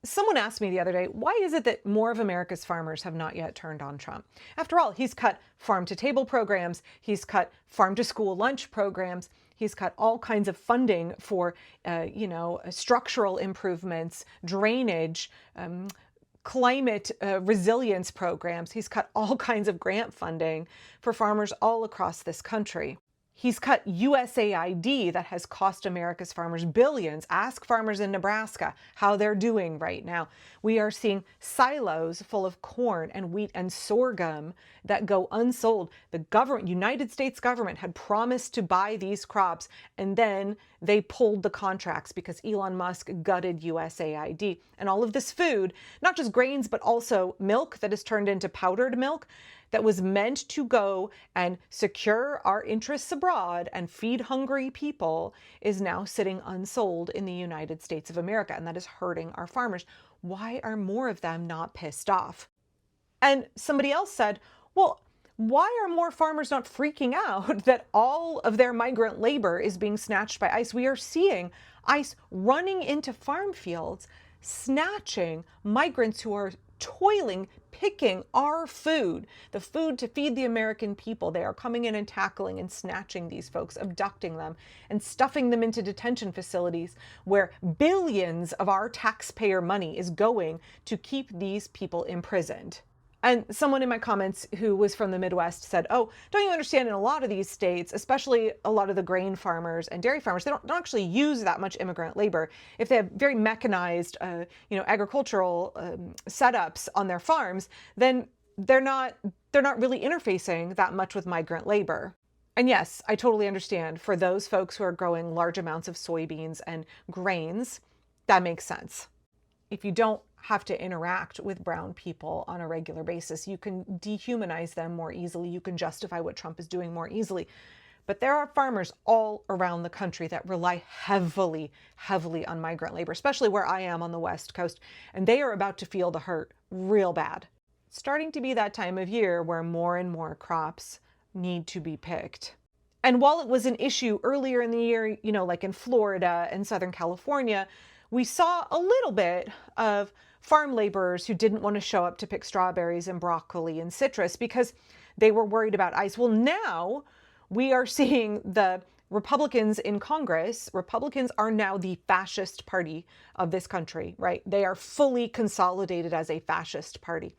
Someone asked me the other day, why is it that more of America's farmers have not yet turned on Trump? After all, he's cut farm to table programs, he's cut farm to school lunch programs, he's cut all kinds of funding for, structural improvements, drainage, climate resilience programs. He's cut all kinds of grant funding for farmers all across this country. He's cut USAID that has cost America's farmers billions. Ask farmers in Nebraska how they're doing right now. We are seeing silos full of corn and wheat and sorghum that go unsold. The government, United States government, had promised to buy these crops, and then they pulled the contracts because Elon Musk gutted USAID. And all of this food, not just grains, but also milk that is turned into powdered milk, that was meant to go and secure our interests abroad and feed hungry people, is now sitting unsold in the United States of America, and that is hurting our farmers. Why are more of them not pissed off? And somebody else said, well, why are more farmers not freaking out that all of their migrant labor is being snatched by ICE? We are seeing ICE running into farm fields, snatching migrants who are toiling, picking our food, the food to feed the American people. They are coming in and tackling and snatching these folks, abducting them, and stuffing them into detention facilities where billions of our taxpayer money is going to keep these people imprisoned. And someone in my comments who was from the Midwest said, oh, don't you understand, in a lot of these states, especially a lot of the grain farmers and dairy farmers, they don't actually use that much immigrant labor. If they have very mechanized, agricultural setups on their farms, then they're not really interfacing that much with migrant labor. And yes, I totally understand, for those folks who are growing large amounts of soybeans and grains, that makes sense. If you don't have to interact with brown people on a regular basis, you can dehumanize them more easily. You can justify what Trump is doing more easily. But there are farmers all around the country that rely heavily, heavily on migrant labor, especially where I am on the West Coast. And they are about to feel the hurt real bad. It's starting to be that time of year where more and more crops need to be picked. And while it was an issue earlier in the year, like in Florida and Southern California, we saw a little bit of farm laborers who didn't want to show up to pick strawberries and broccoli and citrus because they were worried about ICE. Well, now we are seeing the Republicans in Congress. Republicans are now the fascist party of this country, right? They are fully consolidated as a fascist party.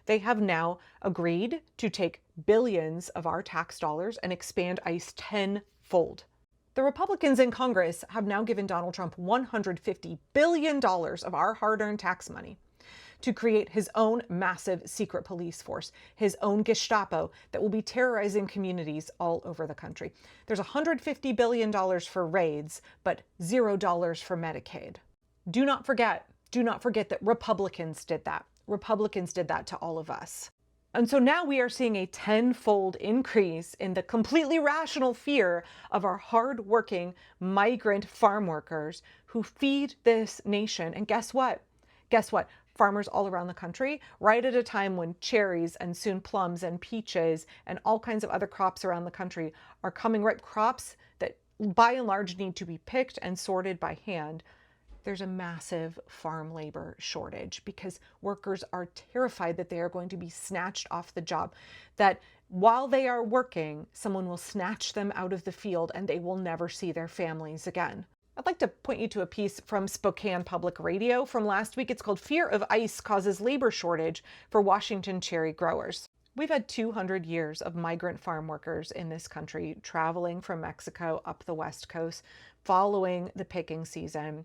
They have now agreed to take billions of our tax dollars and expand ICE tenfold. The Republicans in Congress have now given Donald Trump $150 billion of our hard-earned tax money to create his own massive secret police force, his own Gestapo that will be terrorizing communities all over the country. There's $150 billion for raids, but $0 for Medicaid. Do not forget that Republicans did that. Republicans did that to all of us. And so now we are seeing a tenfold increase in the completely rational fear of our hardworking migrant farm workers who feed this nation. And guess what? Farmers all around the country, right at a time when cherries and soon plums and peaches and all kinds of other crops around the country are coming ripe, crops that by and large need to be picked and sorted by hand. There's a massive farm labor shortage because workers are terrified that they are going to be snatched off the job, that while they are working, someone will snatch them out of the field and they will never see their families again. I'd like to point you to a piece from Spokane Public Radio from last week. It's called "Fear of ICE Causes Labor Shortage for Washington Cherry Growers." We've had 200 years of migrant farm workers in this country traveling from Mexico up the West Coast, following the picking season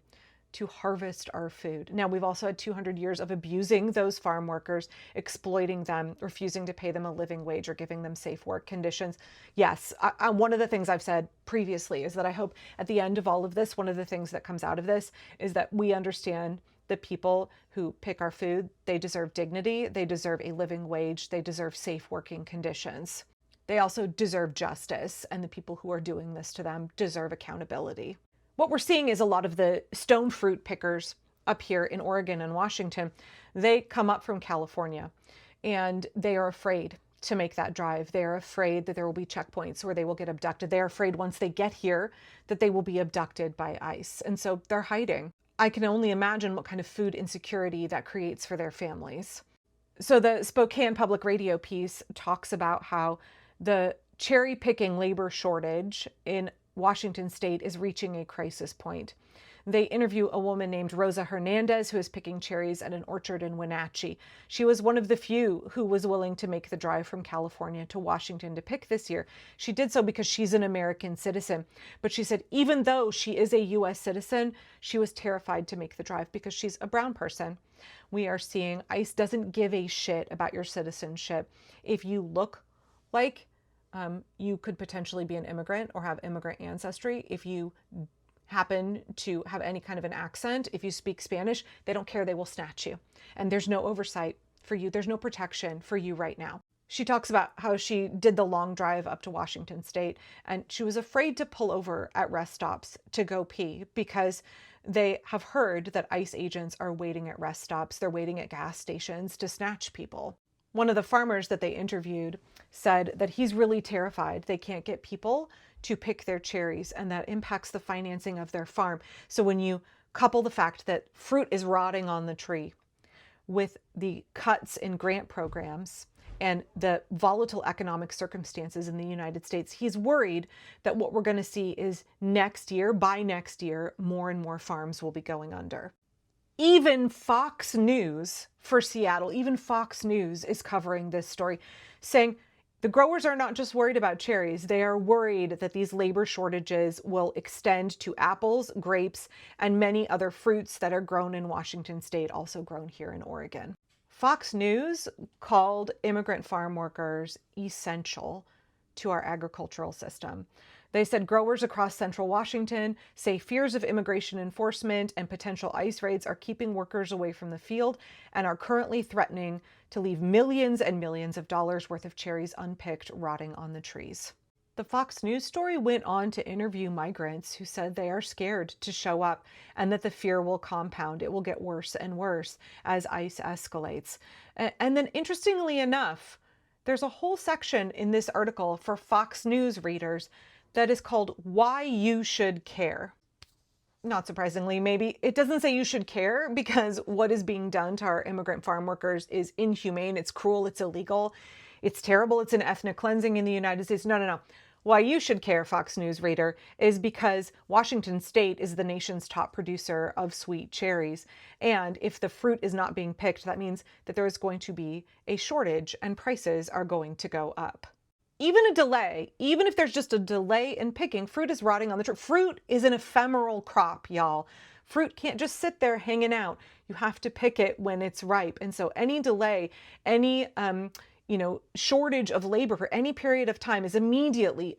to harvest our food. Now, we've also had 200 years of abusing those farm workers, exploiting them, refusing to pay them a living wage or giving them safe work conditions. Yes, one of the things I've said previously is that I hope at the end of all of this, one of the things that comes out of this is that we understand the people who pick our food, they deserve dignity, they deserve a living wage, they deserve safe working conditions. They also deserve justice, and the people who are doing this to them deserve accountability. What we're seeing is a lot of the stone fruit pickers up here in Oregon and Washington, they come up from California and they are afraid to make that drive. They're afraid that there will be checkpoints where they will get abducted. They're afraid once they get here that they will be abducted by ICE. And so they're hiding. I can only imagine what kind of food insecurity that creates for their families. So the Spokane Public Radio piece talks about how the cherry picking labor shortage in Washington state is reaching a crisis point. They interview a woman named Rosa Hernandez, who is picking cherries at an orchard in Wenatchee. She was one of the few who was willing to make the drive from California to Washington to pick this year. She did so because she's an American citizen. But she said even though she is a U.S. citizen, she was terrified to make the drive because she's a brown person. We are seeing ICE doesn't give a shit about your citizenship. If you look like you could potentially be an immigrant or have immigrant ancestry, if you happen to have any kind of an accent, if you speak Spanish, they don't care, they will snatch you. And there's no oversight for you. There's no protection for you right now. She talks about how she did the long drive up to Washington state and she was afraid to pull over at rest stops to go pee because they have heard that ICE agents are waiting at rest stops. They're waiting at gas stations to snatch people. One of the farmers that they interviewed said that he's really terrified they can't get people to pick their cherries and that impacts the financing of their farm. So when you couple the fact that fruit is rotting on the tree with the cuts in grant programs and the volatile economic circumstances in the United States, he's worried that what we're going to see is by next year, more and more farms will be going under. Even Fox News for Seattle, even Fox News is covering this story, saying the growers are not just worried about cherries, they are worried that these labor shortages will extend to apples, grapes, and many other fruits that are grown in Washington state, also grown here in Oregon. Fox News called immigrant farm workers essential to our agricultural system. They said growers across central Washington say fears of immigration enforcement and potential ICE raids are keeping workers away from the field and are currently threatening to leave millions and millions of dollars worth of cherries unpicked, rotting on the trees. The Fox News story went on to interview migrants who said they are scared to show up and that the fear will compound. It will get worse and worse as ICE escalates. And then, interestingly enough, there's a whole section in this article for Fox News readers that is called Why You Should Care. Not surprisingly, maybe. It doesn't say you should care because what is being done to our immigrant farm workers is inhumane, it's cruel, it's illegal, it's terrible, it's an ethnic cleansing in the United States. No. Why you should care, Fox News reader, is because Washington state is the nation's top producer of sweet cherries. And if the fruit is not being picked, that means that there is going to be a shortage and prices are going to go up. Even a delay, even if there's just a delay in picking, fruit is rotting on the tree. Fruit is an ephemeral crop, y'all. Fruit can't just sit there hanging out. You have to pick it when it's ripe. And so any delay, any shortage of labor for any period of time is immediately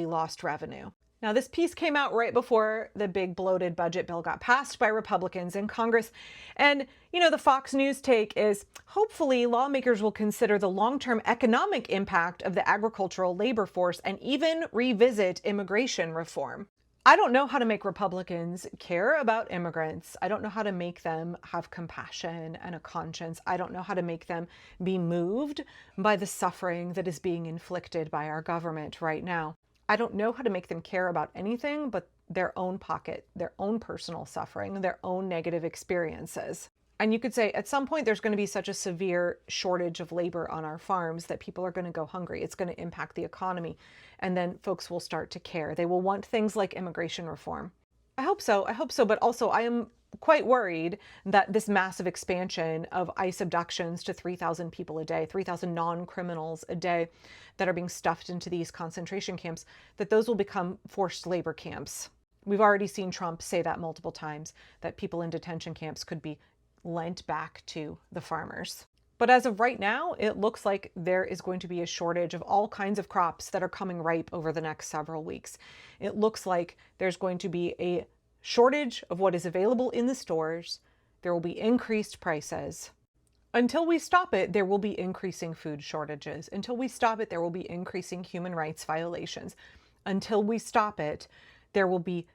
lost revenue. Now, this piece came out right before the big bloated budget bill got passed by Republicans in Congress. And, the Fox News take is hopefully lawmakers will consider the long-term economic impact of the agricultural labor force and even revisit immigration reform. I don't know how to make Republicans care about immigrants. I don't know how to make them have compassion and a conscience. I don't know how to make them be moved by the suffering that is being inflicted by our government right now. I don't know how to make them care about anything but their own pocket, their own personal suffering, their own negative experiences. And you could say at some point there's going to be such a severe shortage of labor on our farms that people are going to go hungry. It's going to impact the economy. And then folks will start to care. They will want things like immigration reform. I hope so. But also I am quite worried that this massive expansion of ICE abductions to 3,000 people a day, 3,000 non-criminals a day that are being stuffed into these concentration camps, that those will become forced labor camps. We've already seen Trump say that multiple times, that people in detention camps could be lent back to the farmers. But as of right now, it looks like there is going to be a shortage of all kinds of crops that are coming ripe over the next several weeks. It looks like there's going to be a shortage of what is available in the stores. There will be increased prices. Until we stop it, there will be increasing food shortages. Until we stop it, there will be increasing human rights violations. Until we stop it, there will be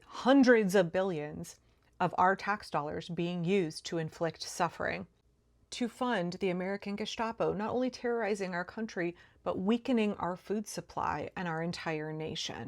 hundreds of billions of our tax dollars being used to inflict suffering, to fund the American Gestapo, not only terrorizing our country, but weakening our food supply and our entire nation.